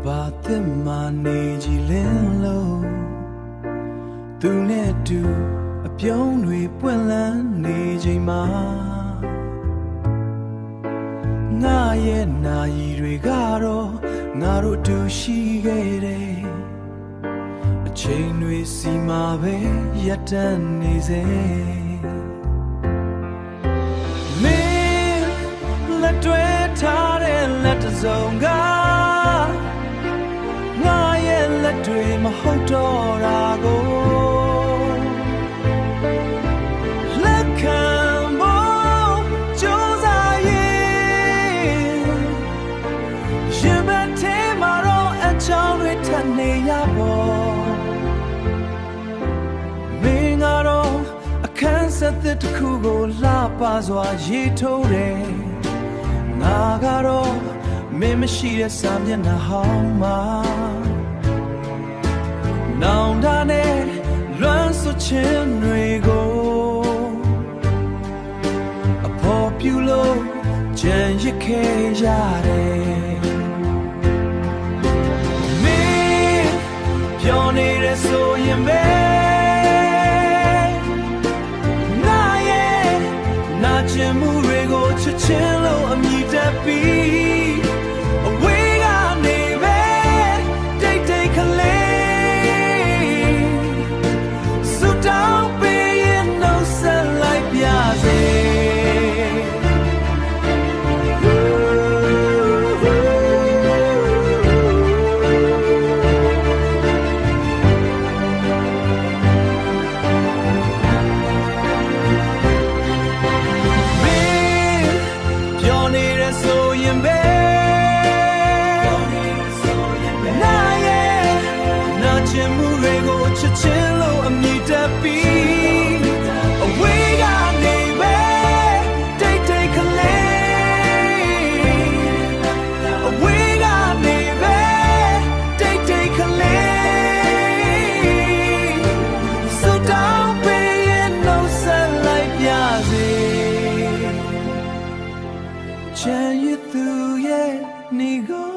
batte mani jilelo tu ne tu a pyong nwe pwet lan ne chain ma nga ye na yi twe karo nga ro tu shi kae de a chain nwe si ma be yat tan ne se me let twe tha de let zong ga nga ye let twe ma hout taw ra koနေရပေါ်မင်းကတော့အခန်းဆက်သစ်တစ်ခုကိုလှပစွာရေးထိုးတယ်ငါကတော့မင်းမရှိတဲ့စာမျက်နှာဟောင်းမှာနောင်တနဲ့လွမ်းဆွချင်တွေကိုအဖို့ပြုလို့ကြံရခဲ့ရတယ်ပြောနေတဲ့ဆိုရင်ပဲငါရဲ့နာကျင်မှုတွေကိုချစ်ချင်းလို့အမြည်တက်ပြီးအဝေးကနေပဲတိတ်တိတ်ခလေးစွတောင်းပေးရင်နှုတ်ဆက်လိုက်ပြစေချစ်ချင်းလို့အမြည်တက်ပြီးအဝေးကနေပဲတိတ်တိတ်ခလေးအဝေးကနေပဲတိတ်တိတ်ခလေးစွတောင်းပေးရင်နှုတ်ဆက်လိုက်ပြစေချမ်းရသူရဲ့နေကို